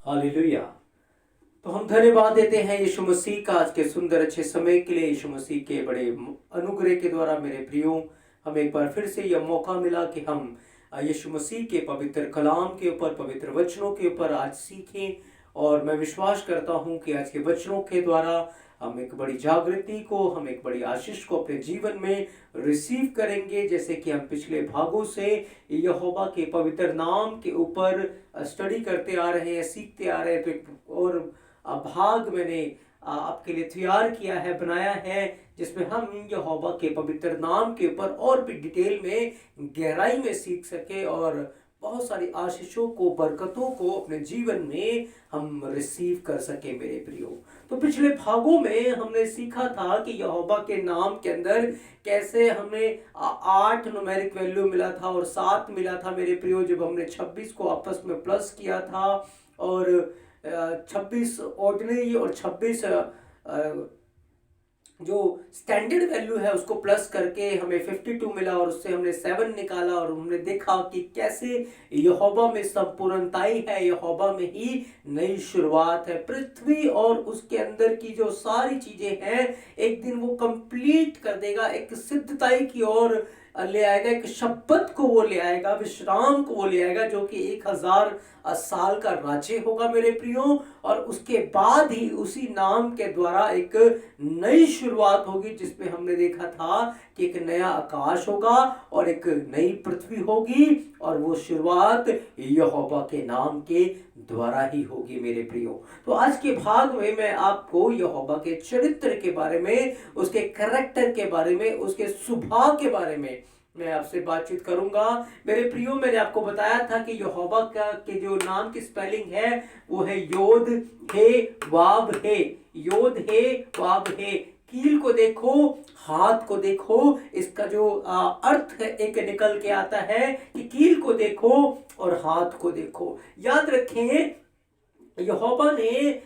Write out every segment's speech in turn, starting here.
Hallelujah. तो हम धन्यवाद देते हैं यीशु मसीह का आज के सुंदर अच्छे समय के लिए। यीशु मसीह के बड़े अनुग्रह के द्वारा मेरे प्रियो हमें एक बार फिर से यह मौका मिला कि हम यीशु मसीह के पवित्र कलाम के ऊपर, पवित्र वचनों के ऊपर आज सीखें। और मैं विश्वास करता हूं कि आज के वचनों के द्वारा हम एक बड़ी जागृति को, हम एक बड़ी आशीष को अपने जीवन में रिसीव करेंगे। जैसे कि हम पिछले भागों से यहोवा के पवित्र नाम के ऊपर स्टडी करते आ रहे हैं, सीखते आ रहे हैं। तो एक और भाग मैंने आपके लिए तैयार किया है, बनाया है, जिसमें हम यहोवा के पवित्र नाम के ऊपर और भी डिटेल में, गहराई में सीख सके और बहुत सारी आशीषों को, बरकतों को अपने जीवन में हम रिसीव कर सके मेरे प्रियो। तो पिछले भागों में हमने सीखा था कि यहोवा के नाम के अंदर कैसे हमें 8 न्यूमेरिक वैल्यू मिला था और 7 मिला था मेरे प्रियो, जब हमने 26 को आपस में प्लस किया था। और 26 ऑर्डिनरी और 26 जो स्टैंडर्ड वैल्यू है उसको प्लस करके हमें 52 मिला और उससे हमने 7 निकाला। और हमने देखा कि कैसे यहोवा में संपूर्णताई है, यहोवा में ही नई शुरुआत है। पृथ्वी और उसके अंदर की जो सारी चीजें हैं एक दिन वो कंप्लीट कर देगा, एक सिद्धताई की ओर ले आएगा, एक शब्बत को वो ले आएगा, विश्राम को वो ले आएगा, जो कि 1000 साल का राज्य होगा मेरे प्रियो। और उसके बाद ही उसी नाम के द्वारा एक नई शुरुआत होगी, जिसमें हमने देखा था कि एक नया आकाश होगा और एक नई पृथ्वी होगी। और वो शुरुआत यहोवा के नाम के द्वारा ही होगी मेरे प्रियो। तो आज के भाग में मैं आपको यहोवा के चरित्र के बारे में, उसके कैरेक्टर के बारे में, उसके स्वभाव के बारे में मैं आपसे बातचीत करूंगा मेरे प्रियो। मैंने आपको बताया था कि यहोवा का के जो नाम की स्पेलिंग है वो है योद हे वाव हे, योद हे वाव हे। कील को देखो, हाथ को देखो, इसका जो अर्थ है एक निकल के आता है कि कील को देखो और हाथ को देखो। याद रखें, यहोवा ने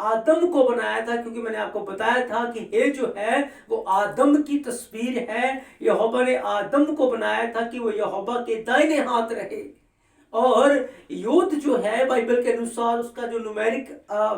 आदम को बनाया था, क्योंकि मैंने आपको बताया था कि हे जो है वो आदम की तस्वीर है। यहोवा ने आदम को बनाया था कि वो यहोवा के दाहिने हाथ रहे। और योद जो है बाइबल के अनुसार उसका जो न्यूमेरिक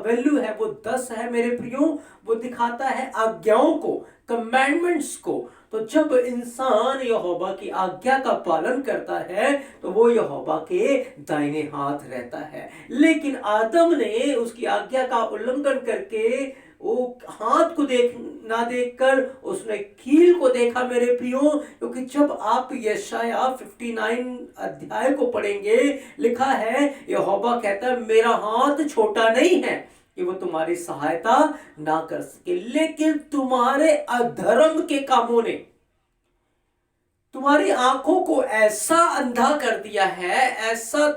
वैल्यू है वो 10 है मेरे प्रियो। वो दिखाता है आज्ञाओं को, कमांडमेंट्स को। तो जब इंसान यहोवा की आज्ञा का पालन करता है तो वो यहोवा के दाहिने हाथ रहता है। लेकिन आदम ने उसकी आज्ञा का उल्लंघन करके वो हाथ को ना देखकर उसने कील को देखा मेरे प्रियो। क्योंकि जब आप यशाया 59 अध्याय को पढ़ेंगे, लिखा है यहोवा कहता है मेरा हाथ छोटा नहीं है कि वो तुम्हारी सहायता ना कर सके, लेकिन तुम्हारे अधर्म के कामों ने तुम्हारी आंखों को ऐसा अंधा कर दिया है, ऐसा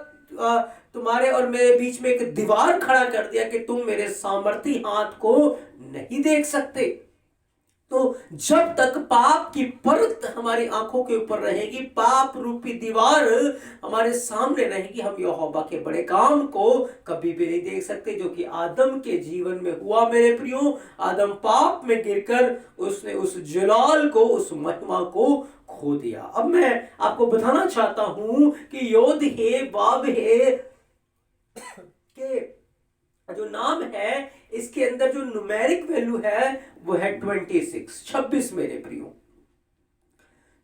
तुम्हारे और मेरे बीच में एक दीवार खड़ा कर दिया कि तुम मेरे सामर्थी हाथ को नहीं देख सकते। तो जब तक पाप की परत हमारी आंखों के ऊपर रहेगी, पाप रूपी दीवार हमारे सामने रहेगी, हम यहोवा के बड़े काम को कभी भी नहीं देख सकते, जो कि आदम के जीवन में हुआ मेरे प्रियो। आदम पाप में गिरकर उसने उस जलाल को, उस महिमा को खो दिया। अब मैं आपको बताना चाहता हूं कि योद हे वाव हे के जो नाम है इसके अंदर जो न्यूमेरिक वैल्यू है वो है 26 मेरे प्रियो।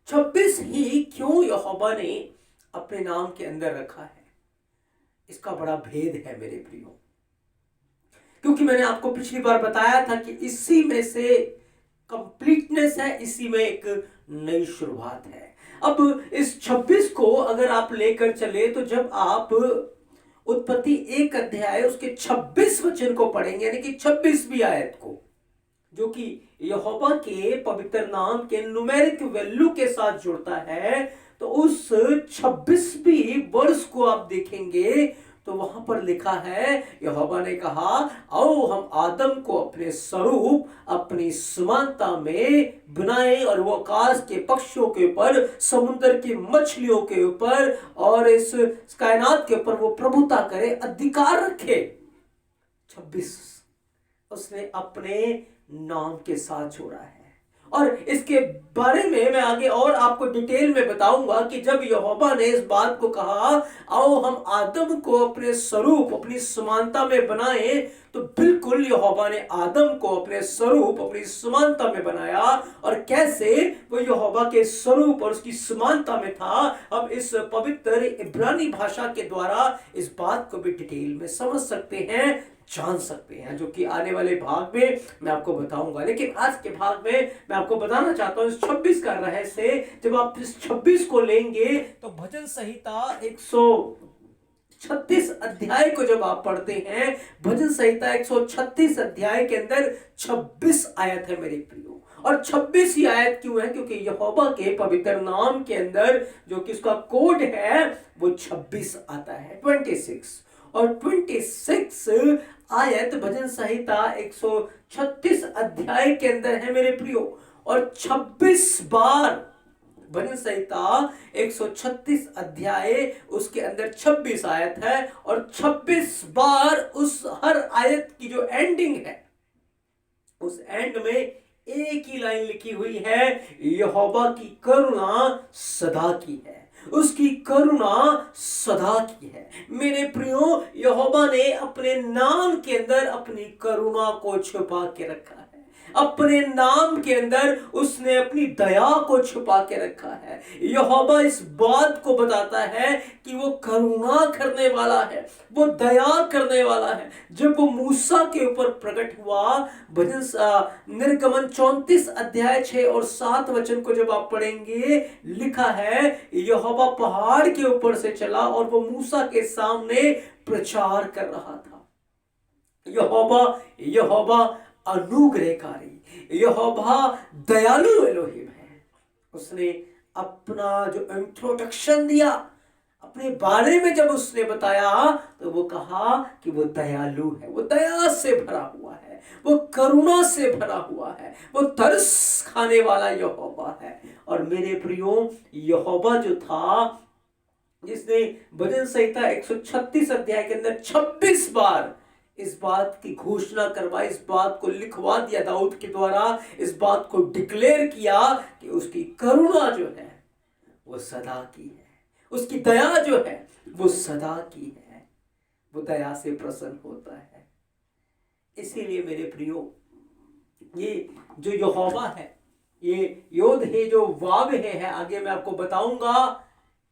26 ही क्यों यहोवा ने अपने नाम के अंदर रखा है, इसका बड़ा भेद है मेरे प्रियो। क्योंकि मैंने आपको पिछली बार बताया था कि इसी में से कंप्लीटनेस है, इसी में एक नई शुरुआत है। अब इस 26 को अगर आप लेकर चले तो जब आप उत्पत्ति 1 अध्याय उसके 26 वचन को पढ़ेंगे, यानी कि 26वीं आयत को, जो कि यहोवा के पवित्र नाम के न्यूमेरिक वैल्यू के साथ जुड़ता है, तो उस 26वीं वर्ष को आप देखेंगे तो वहां पर लिखा है यहोवा ने कहा आओ हम आदम को अपने स्वरूप, अपनी समानता में बनाए और वो आकाश के पक्षियों के ऊपर, समुद्र की मछलियों के ऊपर और इस कायनात के ऊपर वो प्रभुता करे, अधिकार रखे। 26 उसने अपने नाम के साथ जोड़ा है। और इसके बारे में मैं आगे और आपको डिटेल में बताऊंगा कि जब यहोवा ने इस बात को कहा आओ हम आदम को अपने स्वरूप अपनी समानता में बनाएं, तो बिल्कुल यहोवा ने आदम को अपने स्वरूप अपनी समानता में बनाया। और कैसे वो यहोवा के स्वरूप और उसकी समानता में था, हम इस पवित्र इब्रानी भाषा के द्वारा इस बात को भी डिटेल में समझ सकते हैं, जान सकते हैं, जो कि आने वाले भाग में मैं आपको बताऊंगा। लेकिन आज के भाग में मैं आपको बताना चाहता हूं इस 26 का रहस्य। जब आप इस 26 को लेंगे तो भजन संहिता 136 अध्याय को जब आप पढ़ते हैं, भजन संहिता 136 अध्याय के अंदर 26 आयत है मेरे प्रियो। और 26 ही आयत क्यों है? क्योंकि यहोवा के पवित्र नाम के अंदर जो कि उसका कोड है वो 26 आता है, 26। और 26 आयत भजन संहिता 136 अध्याय के अंदर है मेरे प्रियो। और 26 बार भजन संहिता 136 अध्याय उसके अंदर 26 आयत है। और 26 बार उस हर आयत की जो एंडिंग है, उस एंड में एक ही लाइन लिखी हुई है, यहोवा की करुणा सदा की है, उसकी करुणा सदा की है। मेरे प्रियो, यहोवा ने अपने नाम के अंदर अपनी करुणा को छुपा के रखा है, अपने नाम के अंदर उसने अपनी दया को छुपा के रखा है। यहोवा इस बात को बताता है कि वो करुणा करने वाला है, वो दया करने वाला है। जब वो मूसा के ऊपर प्रकट हुआ, भजन निर्गमन 34 अध्याय 6 और 7 वचन को जब आप पढ़ेंगे, लिखा है यहोवा पहाड़ के ऊपर से चला और वो मूसा के सामने प्रचार कर रहा था। यहोवा अनुग्रहकारी, यहोवा दयालु एलोहिम है। उसने अपना जो इंट्रोडक्शन दिया, अपने बारे में जब उसने बताया, तो वो कहा कि वो दयालु है, वो दया से भरा हुआ है, वो करुणा से भरा हुआ है, वो तरस खाने वाला यहोवा है। और मेरे प्रियो, यहोवा जो था जिसने भजन संहिता 136 अध्याय के अंदर 26 बार इस बात की घोषणा करवाई, इस बात को लिखवा दिया दाऊद के द्वारा, इस बात को डिक्लेयर किया कि उसकी करुणा जो है वो सदा की है, उसकी दया जो है वो सदा की है, वो दया से प्रसन्न होता है। इसीलिए मेरे प्रियो, ये जो यहोवा है, ये योद है जो वाव है, आगे मैं आपको बताऊंगा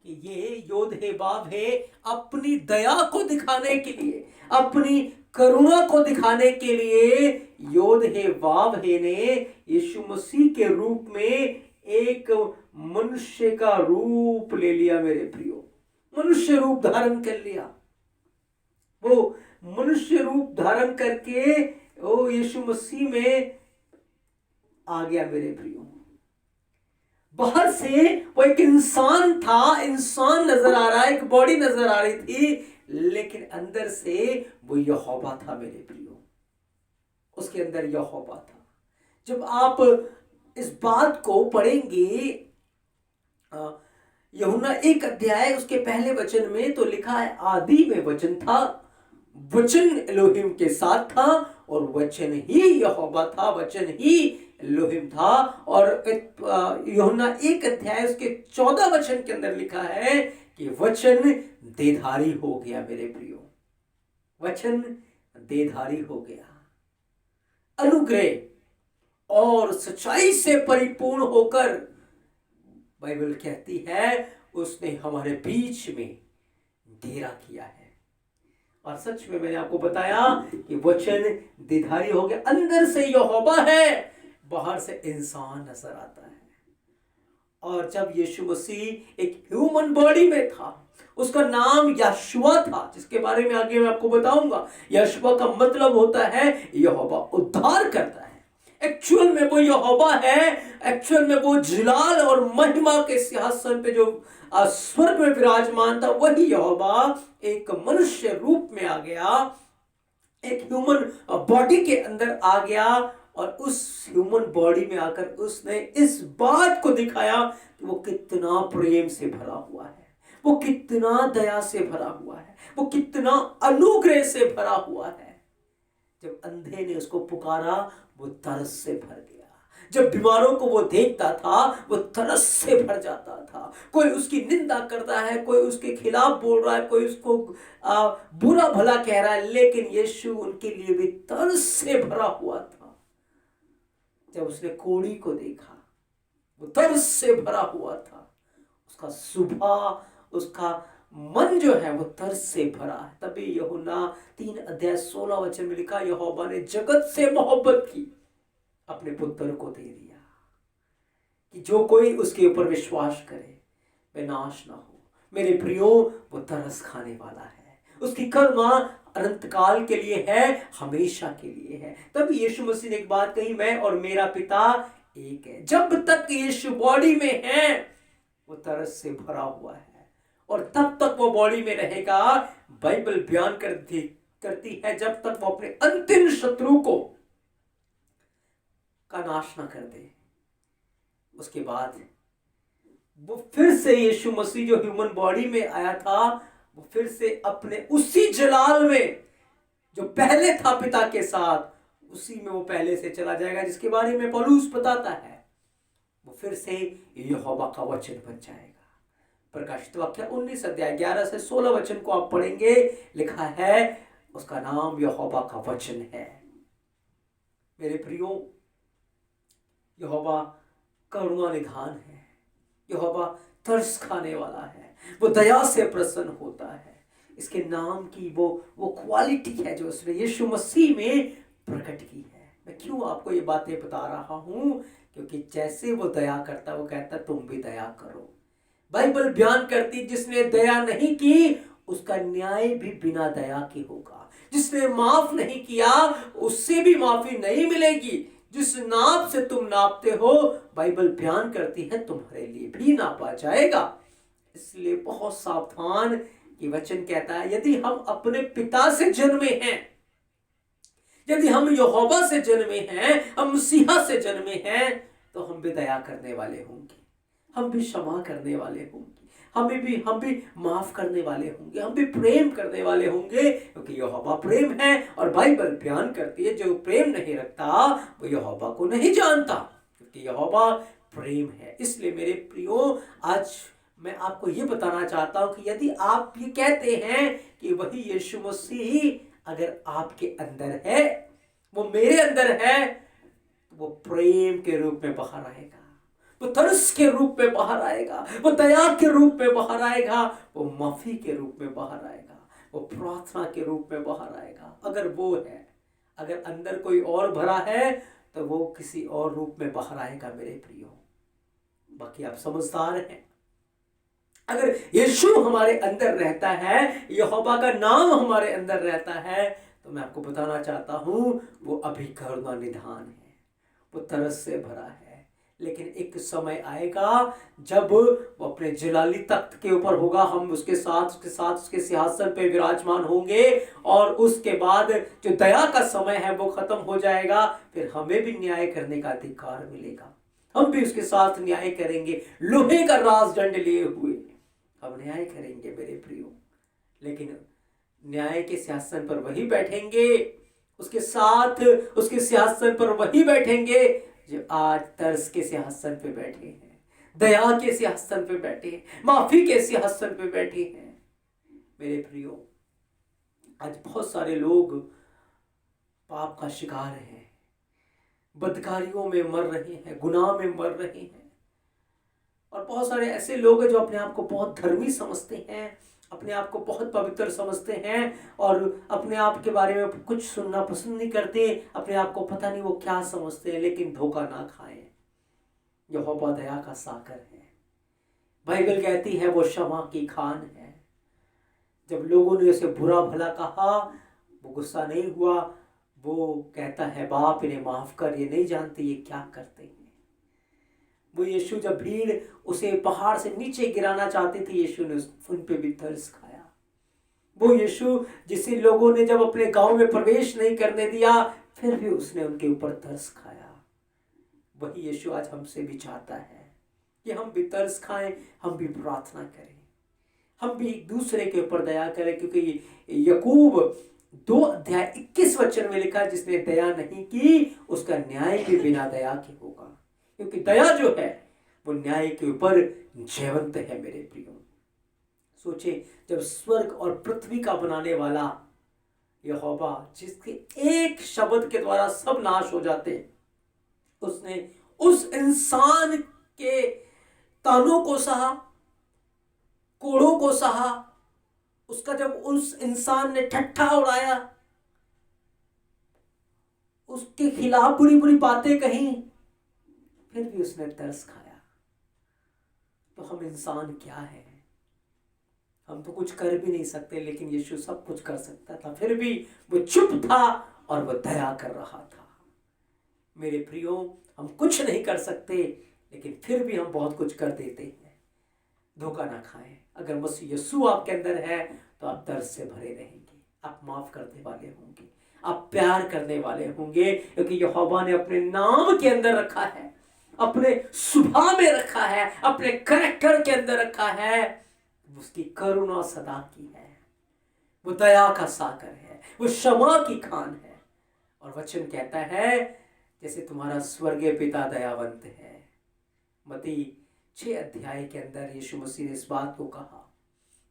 कि ये योद है वाव है अपनी दया को दिखाने के लिए, अपनी करुणा को दिखाने के लिए योद है वाव है ने यीशु मसीह के रूप में एक मनुष्य का रूप ले लिया। मेरे प्रियो, मनुष्य रूप धारण कर लिया। वो मनुष्य रूप धारण करके वो यीशु मसीह में आ गया। मेरे प्रियो, बाहर से वो एक इंसान था, इंसान नजर आ रहा है, एक बॉडी नजर आ रही थी, लेकिन अंदर से वो यहोवा था। मेरे प्रियो, उसके अंदर यहोवा था। जब आप इस बात को पढ़ेंगे, यूहन्ना 1 अध्याय उसके पहले वचन में तो लिखा है, आदि में वचन था, वचन एलोहिम के साथ था और वचन ही यहोवा था, वचन ही एलोहिम था। और यूहन्ना 1 अध्याय उसके 14 वचन के अंदर लिखा है कि वचन देधारी हो गया। मेरे प्रियो, वचन देधारी हो गया, अनुग्रह और सच्चाई से परिपूर्ण होकर, बाइबल कहती है, उसने हमारे बीच में डेरा किया है। और सच में मैंने आपको बताया कि वचन देधारी हो गया। अंदर से यहोवा है, बाहर से इंसान नजर आता है। और जब यीशु मसीह एक ह्यूमन बॉडी में था, उसका नाम यशुआ था, जिसके बारे में आगे मैं आपको बताऊंगा। यशुआ का मतलब होता है यहोवा उद्धार करता है। एक्चुअल में वो यहोवा है, एक्चुअल में वो जलाल और महिमा के सिंहासन पे जो स्वर्ग में विराजमान था, वही यहोवा एक मनुष्य रूप में आ गया, एक ह्यूमन बॉडी के अंदर आ गया। और उस ह्यूमन बॉडी में आकर उसने इस बात को दिखाया कि वो कितना प्रेम से भरा हुआ है, वो कितना दया से भरा हुआ है, वो कितना अनुग्रह से भरा हुआ है। जब अंधे ने उसको पुकारा, वो तरस से भर गया। जब बीमारों को वो देखता था वो तरस से भर जाता था। कोई उसकी निंदा करता है, कोई उसके खिलाफ बोल रहा है, कोई उसको बुरा भला कह रहा है, लेकिन यीशु उनके लिए भी तरस से भरा हुआ था। जब उसने कोढ़ी को देखा वो तरस से भरा हुआ था। उसका सुबह उसका मन जो है वो तरस से भरा है। तभी यूहन्ना 3:16 में लिखा, यहोवा ने जगत से मोहब्बत की, अपने पुत्र को दे दिया कि जो कोई उसके ऊपर विश्वास करे वह नाश ना हो। मेरे प्रियो, वो तरस खाने वाला है, उसकी करुणा अनंत काल के लिए है, हमेशा के लिए है। तभी यीशु मसीह ने एक बात कही, मैं और मेरा पिता एक है। जब तक यीशु बॉडी में है वो तरस से भरा हुआ है और तब तक वो बॉडी में रहेगा। बाइबल बयान करती है जब तक वो अपने अंतिम शत्रु को का नाश ना कर दे, उसके बाद वो फिर से यीशु मसीह जो ह्यूमन बॉडी में आया था वो फिर से अपने उसी जलाल में जो पहले था पिता के साथ, उसी में वो पहले से चला जाएगा, जिसके बारे में पौलुस बताता है। वो फिर से यहोवा का वचन बन जाएगा। प्रकाशित वाक्य 19:11-16 को आप पढ़ेंगे, लिखा है उसका नाम यहोवा का वचन है। मेरे प्रियो, यहोवा करुणा निधान है, यहोवा तरस खाने वाला है, वो दया से प्रसन्न होता है। इसके नाम की वो क्वालिटी है जो उसने यीशु मसीह में प्रकट की है। मैं क्यों आपको ये बातें बता रहा हूं? क्योंकि जैसे वो दया करता, वो कहता तुम भी दया करो। बाइबल बयान करती, जिसने दया नहीं की उसका न्याय भी बिना दया के होगा। जिसने माफ नहीं किया उससे भी माफी नहीं मिलेगी। जिस नाप से तुम नापते हो, बाइबल बयान करती है तुम्हारे लिए भी नापा जाएगा। इसलिए बहुत सावधान, ये वचन कहता है यदि हम अपने पिता से जन्मे हैं, यदि हम यहोवा से जन्मे हैं, हम मसीहा से जन्मे हैं, तो हम भी दया करने वाले होंगे, हम भी क्षमा करने वाले होंगे, हम भी माफ करने वाले होंगे, हम भी प्रेम करने वाले होंगे, क्योंकि यहोवा प्रेम है। और बाइबल बयान करती है जो प्रेम नहीं रखता वो यहोवा को नहीं जानता, क्योंकि यहोवा प्रेम है। इसलिए मेरे प्रियो, आज मैं आपको ये बताना चाहता हूं कि यदि आप ये कहते हैं कि वही यीशु मसीह अगर आपके अंदर है, वो मेरे अंदर है, तो वो प्रेम के रूप में बाहर आएगा, वो तरस के रूप में बाहर आएगा, वो दया के रूप में बाहर आएगा, वो माफी के रूप में बाहर आएगा, वो प्रार्थना के रूप में बाहर आएगा। अगर वो है, अगर अंदर कोई और भरा है तो वो किसी और रूप में बाहर आएगा मेरे प्रियो। बाकी आप समझदार हैं। अगर यीशु हमारे अंदर रहता है, यहोवा का नाम हमारे अंदर रहता है, तो मैं आपको बताना चाहता हूं वो अभी करुणा निधान है, वो तरस से भरा है। लेकिन एक समय आएगा जब वो अपने जलाली तख्त के ऊपर होगा, हम उसके साथ उसके सिंहासन पे विराजमान होंगे, और उसके बाद जो दया का समय है वो खत्म हो जाएगा। फिर हमें भी न्याय करने का अधिकार मिलेगा, हम भी उसके साथ न्याय करेंगे, लोहे का राजदंड लिए हुए हम न्याय करेंगे मेरे प्रियो। लेकिन न्याय के सिंहासन पर वही बैठेंगे, उसके साथ उसके सिंहासन पर वही बैठेंगे जो आज तरस के सिंहासन पे बैठे हैं, दया के सिंहासन पे बैठे हैं, माफी के सिंहासन पे बैठे हैं। मेरे प्रियो, आज बहुत सारे लोग पाप का शिकार हैं, बदकारियों में मर रहे हैं, गुनाह में मर रहे हैं। और बहुत सारे ऐसे लोग हैं जो अपने आप को बहुत धर्मी समझते हैं, अपने आप को बहुत पवित्र समझते हैं और अपने आप के बारे में कुछ सुनना पसंद नहीं करते, अपने आप को पता नहीं वो क्या समझते हैं। लेकिन धोखा ना खाएं, यहोवा दया का सागर है। बाइबल कहती है वो क्षमा की खान है। जब लोगों ने उसे बुरा भला कहा, वो गुस्सा नहीं हुआ, वो कहता है बाप इन्हें माफ कर, ये नहीं जानते ये क्या करते हैं। वो यीशु, जब भीड़ उसे पहाड़ से नीचे गिराना चाहती थी, यीशु ने उन पे भी तरस खाया। वो यीशु जिसे लोगों ने जब अपने गांव में प्रवेश नहीं करने दिया, फिर भी उसने उनके ऊपर तरस खाया। वही यीशु आज हमसे भी चाहता है कि हम भी तरस खाएं, हम भी प्रार्थना करें, हम भी एक दूसरे के ऊपर दया करें। क्योंकि याकूब 2:21 में लिखा, जिसने दया नहीं की उसका न्याय भी बिना दया के होगा। क्योंकि दया जो है वो न्याय के ऊपर जयवंत है मेरे प्रियो। सोचे, जब स्वर्ग और पृथ्वी का बनाने वाला यहोवा, जिसके एक शब्द के द्वारा सब नाश हो जाते, उसने उस इंसान के तानों को सहा, कोड़ों को सहा, उसका जब उस इंसान ने ठट्ठा उड़ाया, उसके खिलाफ बुरी बुरी बातें कही, फिर भी उसने तरस खाया। तो हम इंसान क्या है? हम तो कुछ कर भी नहीं सकते, लेकिन यीशु सब कुछ कर सकता था, फिर भी वो चुप था और वो दया कर रहा था। मेरे प्रियो, हम कुछ नहीं कर सकते, लेकिन फिर भी हम बहुत कुछ कर देते हैं। धोखा ना खाएं। अगर मसीह यीशु आपके अंदर है तो आप दर्द से भरे रहेंगे, आप माफ करने वाले होंगे, आप प्यार करने वाले होंगे, क्योंकि यहोवा ने अपने नाम के अंदर रखा है, अपने स्वभाव में रखा है, अपने कैरेक्टर के अंदर रखा है। उसकी करुणा सदा की है, वो दया का सागर है, वो क्षमा की खान है। और वचन कहता है, जैसे तुम्हारा स्वर्गीय पिता दयावंत है। मत्ती 6 अध्याय के अंदर यीशु मसीह ने इस बात को कहा,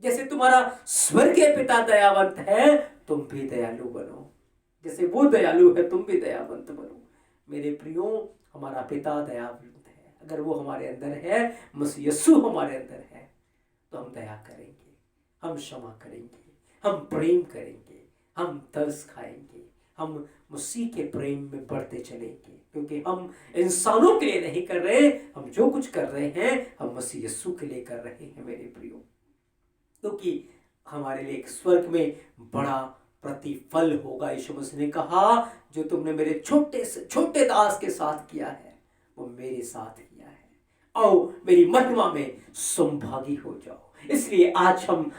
जैसे तुम्हारा स्वर्गीय पिता दयावंत है, तुम भी दयालु बनो, जैसे वो दयालु है तुम भी दयावंत बनो। मेरे प्रियो, हमारा पिता दयावंत है। अगर वो हमारे अंदर है, मसीह यीशु हमारे अंदर है, तो हम दया करेंगे, हम क्षमा करेंगे, हम प्रेम करेंगे, हम तरस खाएंगे, हम मसीह के प्रेम में बढ़ते चलेंगे। क्योंकि हम इंसानों के लिए नहीं कर रहे, हम जो कुछ कर रहे हैं हम मसीह यीशु के लिए कर रहे हैं मेरे प्रियो। क्योंकि हमारे लिए एक स्वर्ग में बड़ा प्रतिफल होगा। यीशु मसीह ने कहा, जो तुमने मेरे छोटे से छोटे दास के साथ किया है, वो मेरे साथ किया है, आओ मेरी महिमा में संभागी हो जाओ। इसलिए आज हम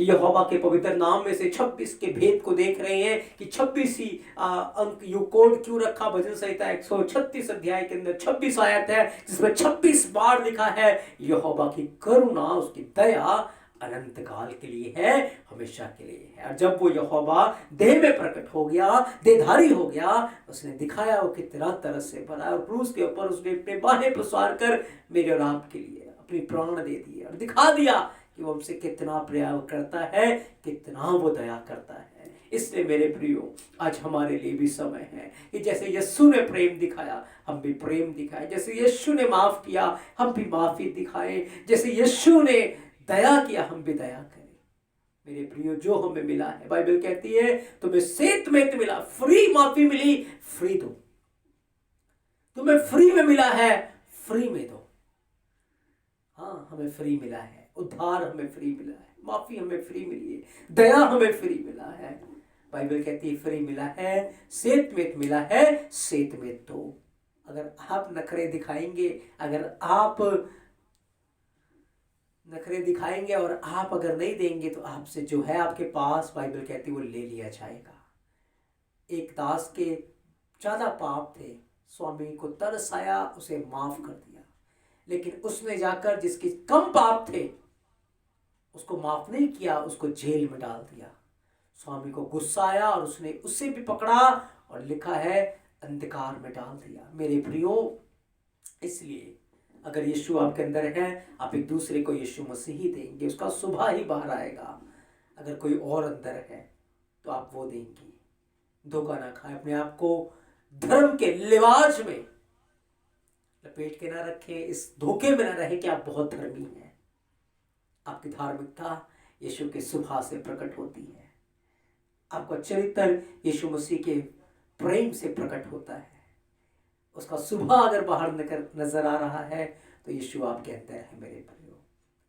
यहोवा के पवित्र नाम में से 26 के भेद को देख रहे हैं कि 26 ही अंक यू कोड क्यों रखा। भजन संहिता 136 अध्याय के अंदर 26 आयत है, जिसमें 26 बार लिखा है यहोवा की करुणा, उसकी दया अनंत काल के लिए है, हमेशा के लिए है। और जब वो यहोवा देह में प्रकट हो गया, देहधारी हो गया, उसने दिखाया वो कितना तरस से भरा, और क्रूस के ऊपर उसने अपने बाहें पसार कर मेरे और आपके लिए अपनी प्राण दे दिए और दिखा दिया कि वो हमसे कितना प्यार करता है, कितना वो दया करता है। इसलिए मेरे प्रियो, आज हमारे लिए भी समय है कि जैसे यीशु ने प्रेम दिखाया, हम भी प्रेम दिखाएं। जैसे यीशु ने माफ किया, हम भी माफी दिखाएं। जैसे यीशु ने दया किया, हम भी दया करें। मेरे प्रियो, जो हमें मिला है, बाइबल कहती है तुम्हें सेत में मिला, फ्री माफी मिली, फ्री दो। तुम्हें फ्री में मिला है, फ्री में दो। हाँ, हमें फ्री मिला है, उद्धार हमें फ्री मिला है, माफी हमें फ्री मिली है, दया हमें फ्री मिला है। बाइबल कहती है फ्री मिला है, सेत में मिला है, सेत में दो। अगर आप नखरे दिखाएंगे, अगर आप नखरे दिखाएंगे और आप अगर नहीं देंगे, तो आपसे जो है आपके पास, बाइबल कहती है वो ले लिया जाएगा। एक दास के ज्यादा पाप थे, स्वामी को तरस आया, उसे माफ कर दिया, लेकिन उसने जाकर जिसके कम पाप थे उसको माफ नहीं किया, उसको जेल में डाल दिया। स्वामी को गुस्सा आया और उसने उससे भी पकड़ा और लिखा है अंधकार में डाल दिया। मेरे प्रियो, इसलिए अगर यीशु आपके अंदर है, आप एक दूसरे को यीशु मसीह ही देंगे, उसका सुबह ही बाहर आएगा। अगर कोई और अंदर है तो आप वो देंगे। धोखा ना खाएं, अपने आप को धर्म के लिबास में लपेट के ना रखें, इस धोखे में ना रहे कि आप बहुत धर्मी हैं। आपकी धार्मिकता यीशु के सुबह से प्रकट होती है, आपका चरित्र यीशु मसीह के प्रेम से प्रकट होता है। उसका सुबह अगर बाहर नजर आ रहा है तो यीशु आपके अंदर है मेरे प्रियो।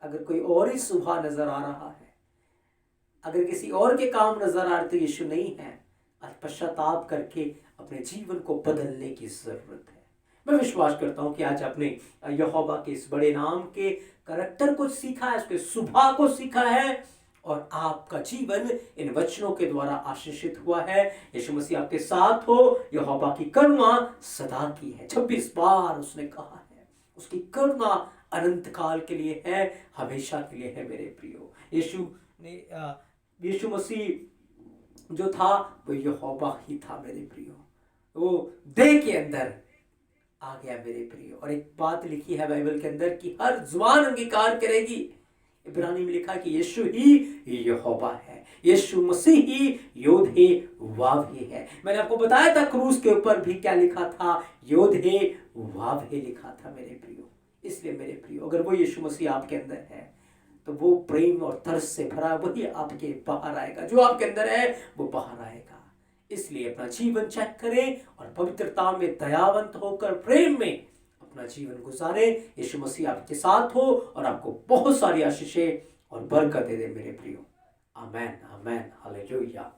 अगर कोई और ही सुबह नजर आ रहा है, अगर किसी और के काम नजर आ रहे तो यीशु नहीं है। आज पश्चाताप करके अपने जीवन को बदलने की जरूरत है। मैं विश्वास करता हूं कि आज आपने यहोवा के इस बड़े नाम के करैक्टर को सीखा है, उसके सुबह को सीखा है, और आपका जीवन इन वचनों के द्वारा आशीषित हुआ है। यीशु मसीह आपके साथ हो, यहोवा की करुणा सदा की है। 26 बार उसने कहा है, उसकी करुणा अनंत काल के लिए है, हमेशा के लिए है मेरे प्रियो। यीशु मसीह जो था वो यहोवा ही था मेरे प्रियो। वो देह के अंदर आ गया मेरे प्रिय। और एक बात लिखी है बाइबल के अंदर कि हर जुबान अंगीकार करेगी, इब्रानी में लिखा कि यीशु ही यहोवा है, यीशु मसीह ही योधे वावे है। मैंने आपको बताया था क्रूस के ऊपर भी क्या लिखा था, योधे वावे लिखा था मेरे प्रियो। इसलिए मेरे प्रियो, अगर वो यीशु मसीह आपके अंदर है तो वो प्रेम और तरस से भरा वही आपके बाहर आएगा। जो आपके अंदर है वो बाहर आएगा। इसलिए अपना जीवन चेक करें और पवित्रता में दयावंत होकर प्रेम में अपना जीवन गुजारे। यीशु मसीह आपके साथ हो और आपको बहुत सारी आशीषें और बरकत दे दे मेरे प्रियो। आमेन, आमेन, हालेलुया।